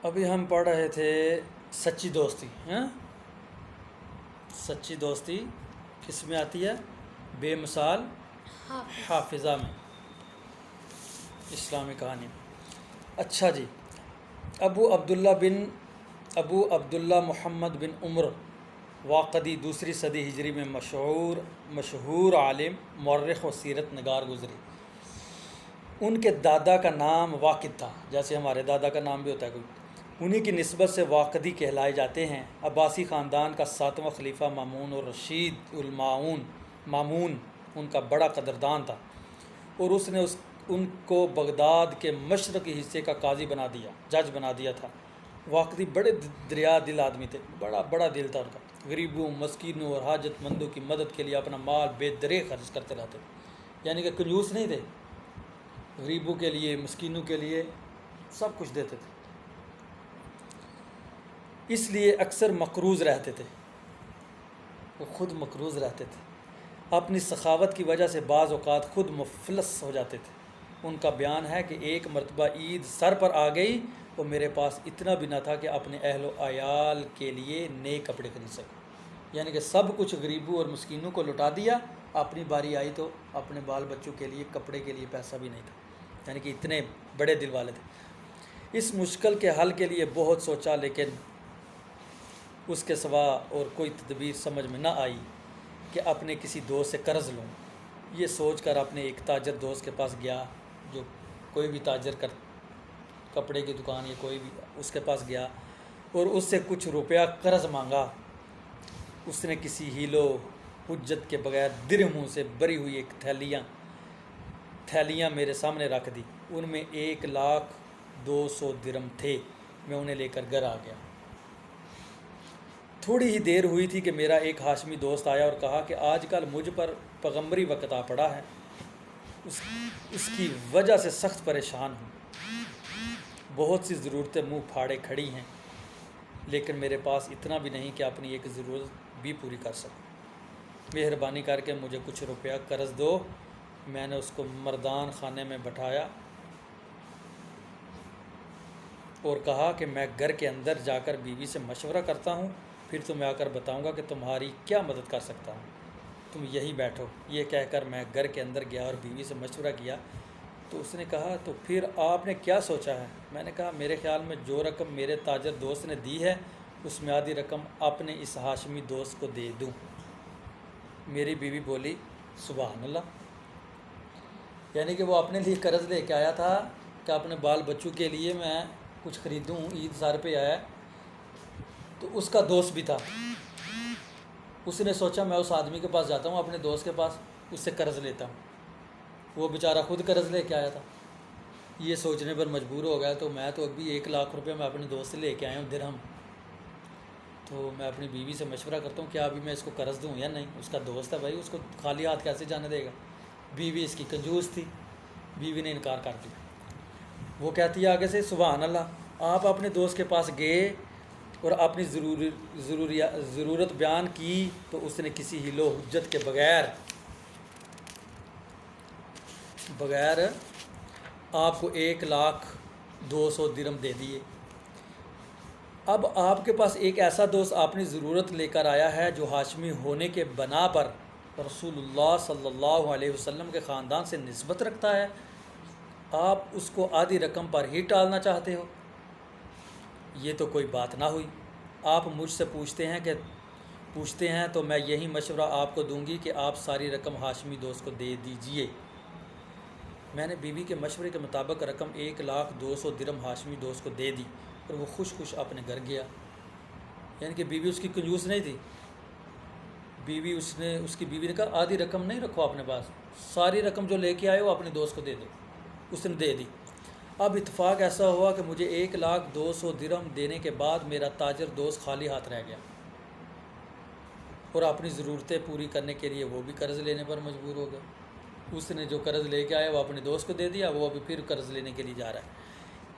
ابھی ہم پڑھ رہے تھے سچی دوستی. ہاں، سچی دوستی کس میں آتی ہے؟ بے مثال حافظہ میں، اسلامی کہانی. اچھا جی، ابو عبداللہ محمد بن عمر واقدی 2 صدی ہجری میں مشہور عالم، مورخ و سیرت نگار گزری. ان کے دادا کا نام واقد تھا، جیسے ہمارے دادا کا نام بھی ہوتا ہے کوئی. انہی کی نسبت سے واقدی کہلائے جاتے ہیں. عباسی خاندان کا 7واں خلیفہ مامون الرشید مامون ان کا بڑا قدردان تھا، اور اس نے ان کو بغداد کے مشرقی حصے کا قاضی جج بنا دیا تھا. واقدی بڑے دریا دل آدمی تھے، بڑا دل تھا ان کا. غریبوں، مسکینوں اور حاجت مندوں کی مدد کے لیے اپنا مال بے درے خرچ کرتے رہتے، یعنی کہ کنجوس نہیں تھے. غریبوں کے لیے، مسکینوں کے لیے سب کچھ دیتے تھے. اس لیے اکثر مقروض رہتے تھے، وہ خود مقروض رہتے تھے. اپنی سخاوت کی وجہ سے بعض اوقات خود مفلس ہو جاتے تھے. ان کا بیان ہے کہ ایک مرتبہ عید سر پر آ گئی اور میرے پاس اتنا بھی نہ تھا کہ اپنے اہل و عیال کے لیے نئے کپڑے خرید سکوں. یعنی کہ سب کچھ غریبوں اور مسکینوں کو لٹا دیا، اپنی باری آئی تو اپنے بال بچوں کے لیے کپڑے کے لیے پیسہ بھی نہیں تھا. یعنی کہ اتنے بڑے دل والے تھے. اس مشکل کے حل کے لیے بہت سوچا، لیکن اس کے سوا اور کوئی تدبیر سمجھ میں نہ آئی کہ اپنے کسی دوست سے قرض لوں. یہ سوچ کر اپنے ایک تاجر دوست کے پاس گیا، جو کوئی بھی تاجر کپڑے کی دکان یا کوئی بھی، اس کے پاس گیا اور اس سے کچھ روپیہ قرض مانگا. اس نے کسی ہیل و حجت کے بغیر درہموں سے بھری ہوئی ایک تھیلیاں میرے سامنے رکھ دی. ان میں 1,200,000 درہم تھے. میں انہیں لے کر گھر آ گیا. تھوڑی ہی دیر ہوئی تھی کہ میرا ایک ہاشمی دوست آیا اور کہا کہ آج کل مجھ پر پیغمبری وقت آ پڑا ہے، اس کی وجہ سے سخت پریشان ہوں. بہت سی ضرورتیں منہ پھاڑے کھڑی ہیں، لیکن میرے پاس اتنا بھی نہیں کہ اپنی ایک ضرورت بھی پوری کر سکوں. مہربانی کر کے مجھے کچھ روپیہ قرض دو. میں نے اس کو مردان خانے میں بٹھایا اور کہا کہ میں گھر کے اندر جا کر بیوی سے مشورہ کرتا ہوں، پھر تمہیں آ کر بتاؤں گا کہ تمہاری کیا مدد کر سکتا ہوں. تم یہی بیٹھو. یہ کہہ کر میں گھر کے اندر گیا اور بیوی سے مشورہ کیا. تو اس نے کہا تو پھر آپ نے کیا سوچا ہے؟ میں نے کہا میرے خیال میں جو رقم میرے تاجر دوست نے دی ہے اس میں آدھی رقم اپنے اس ہاشمی دوست کو دے دوں. میری بیوی بولی سبحان اللہ. یعنی کہ وہ اپنے لیے قرض لے کے آیا تھا کہ اپنے بال بچوں کے لیے میں کچھ خریدوں، عید سر پہ آیا. تو اس کا دوست بھی تھا. اس نے سوچا میں اس آدمی کے پاس جاتا ہوں، اپنے دوست کے پاس، اس سے قرض لیتا ہوں. وہ بیچارہ خود قرض لے کے آیا تھا. یہ سوچنے پر مجبور ہو گیا تو میں تو ابھی 1,00,000 روپے میں اپنے دوست سے لے کے آیا ہوں درہم. تو میں اپنی بیوی سے مشورہ کرتا ہوں کہ ابھی میں اس کو قرض دوں یا نہیں. اس کا دوست ہے بھائی، اس کو خالی ہاتھ کیسے جانے دے گا. بیوی اس کی کنجوس تھی، بیوی نے انکار کر دیا. وہ کہتی ہے آگے سے سبحان اللہ. آپ اپنے دوست کے پاس گئے اور اپنی ضرورت بیان کی تو اس نے کسی ہیل و حجت کے بغیر آپ کو 1,200,000 درہم دے دیے. اب آپ کے پاس ایک ایسا دوست اپنی ضرورت لے کر آیا ہے جو ہاشمی ہونے کے بنا پر رسول اللہ صلی اللہ علیہ وسلم کے خاندان سے نسبت رکھتا ہے. آپ اس کو آدھی رقم پر ہی ٹالنا چاہتے ہو. یہ تو کوئی بات نہ ہوئی. آپ مجھ سے پوچھتے ہیں تو میں یہی مشورہ آپ کو دوں گی کہ آپ ساری رقم ہاشمی دوست کو دے دیجئے. میں نے بیوی کے مشورے کے مطابق رقم 1,200,000 درہم ہاشمی دوست کو دے دی اور وہ خوش اپنے گھر گیا. یعنی کہ بیوی اس کی کنجوس نہیں تھی. اس کی بیوی نے کہا آدھی رقم نہیں رکھو اپنے پاس، ساری رقم جو لے کے آئے وہ اپنے دوست کو دے دو. اس نے دے دی. اب اتفاق ایسا ہوا کہ مجھے 1,200,000 درہم دینے کے بعد میرا تاجر دوست خالی ہاتھ رہ گیا اور اپنی ضرورتیں پوری کرنے کے لیے وہ بھی قرض لینے پر مجبور ہو گیا. اس نے جو قرض لے کے آیا وہ اپنے دوست کو دے دیا، وہ ابھی پھر قرض لینے کے لیے جا رہا ہے.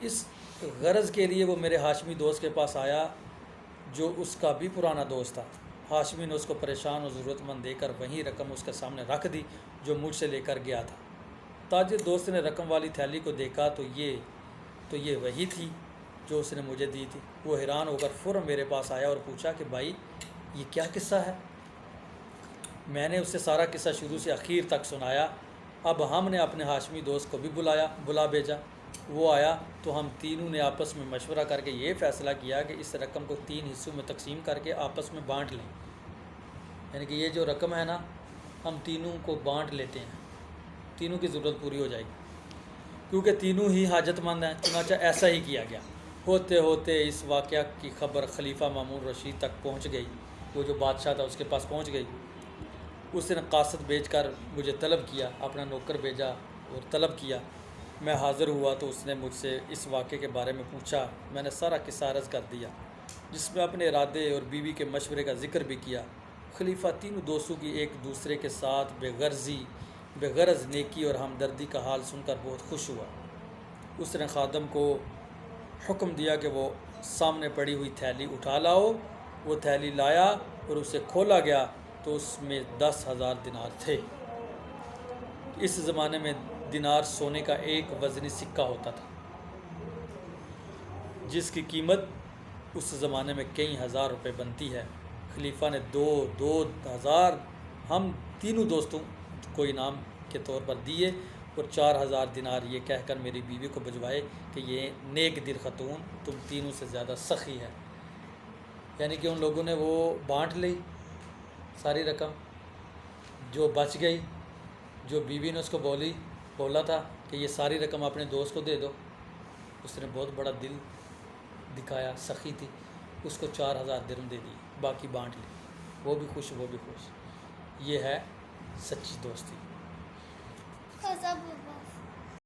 اس غرض کے لیے وہ میرے ہاشمی دوست کے پاس آیا جو اس کا بھی پرانا دوست تھا. ہاشمی نے اس کو پریشان اور ضرورت مند دے کر وہی رقم اس کے سامنے رکھ دی جو مجھ سے لے کر گیا تھا. تاجر دوست نے رقم والی تھیلی کو دیکھا تو یہ وہی تھی جو اس نے مجھے دی تھی۔ وہ حیران ہو کر فوراً میرے پاس آیا اور پوچھا کہ بھائی یہ کیا قصہ ہے؟ میں نے اسے سارا قصہ شروع سے اخیر تک سنایا۔ اب ہم نے اپنے ہاشمی دوست کو بھی بلا بھیجا۔ وہ آیا تو ہم تینوں نے آپس میں مشورہ کر کے یہ فیصلہ کیا کہ اس رقم کو 3 حصوں میں تقسیم کر کے آپس میں بانٹ لیں، یعنی کہ یہ جو رقم ہے نا ہم تینوں کو بانٹ لیتے ہیں، تینوں کی ضرورت پوری ہو جائے گی، کیونکہ تینوں ہی حاجت مند ہیں۔ چنانچہ ایسا ہی کیا گیا۔ ہوتے ہوتے اس واقعہ کی خبر خلیفہ مامون رشید تک پہنچ گئی۔ وہ جو بادشاہ تھا اس کے پاس پہنچ گئی۔ اس نے قاصد بھیج کر مجھے طلب کیا، اپنا نوکر بھیجا اور طلب کیا۔ میں حاضر ہوا تو اس نے مجھ سے اس واقعے کے بارے میں پوچھا۔ میں نے سارا قصہ عرض کر دیا، جس میں اپنے ارادے اور بیوی کے مشورے کا ذکر بھی کیا۔ خلیفہ تینوں دوستوں کی ایک دوسرے کے ساتھ بے غرض نیکی اور ہمدردی کا حال سن کر بہت خوش ہوا۔ اس نے خادم کو حکم دیا کہ وہ سامنے پڑی ہوئی تھیلی اٹھا لاؤ۔ وہ تھیلی لایا اور اسے کھولا گیا تو اس میں 10,000 دینار تھے۔ اس زمانے میں دینار سونے کا ایک وزنی سکہ ہوتا تھا، جس کی قیمت اس زمانے میں کئی ہزار روپے بنتی ہے۔ خلیفہ نے 2,000 ہم تینوں دوستوں کو انعام کے طور پر دیے اور 4,000 دینار یہ کہہ کر میری بیوی کو بھجوائے کہ یہ نیک دل خاتون تم تینوں سے زیادہ سخی ہے۔ یعنی کہ ان لوگوں نے وہ بانٹ لی ساری رقم، جو بچ گئی، جو بیوی نے اس کو بولا تھا کہ یہ ساری رقم اپنے دوست کو دے دو، اس نے بہت بڑا دل دکھایا، سخی تھی، اس کو 4,000 درہم دے دی، باقی بانٹ لی۔ وہ بھی خوش، وہ بھی خوش۔ یہ ہے سچی دوستی۔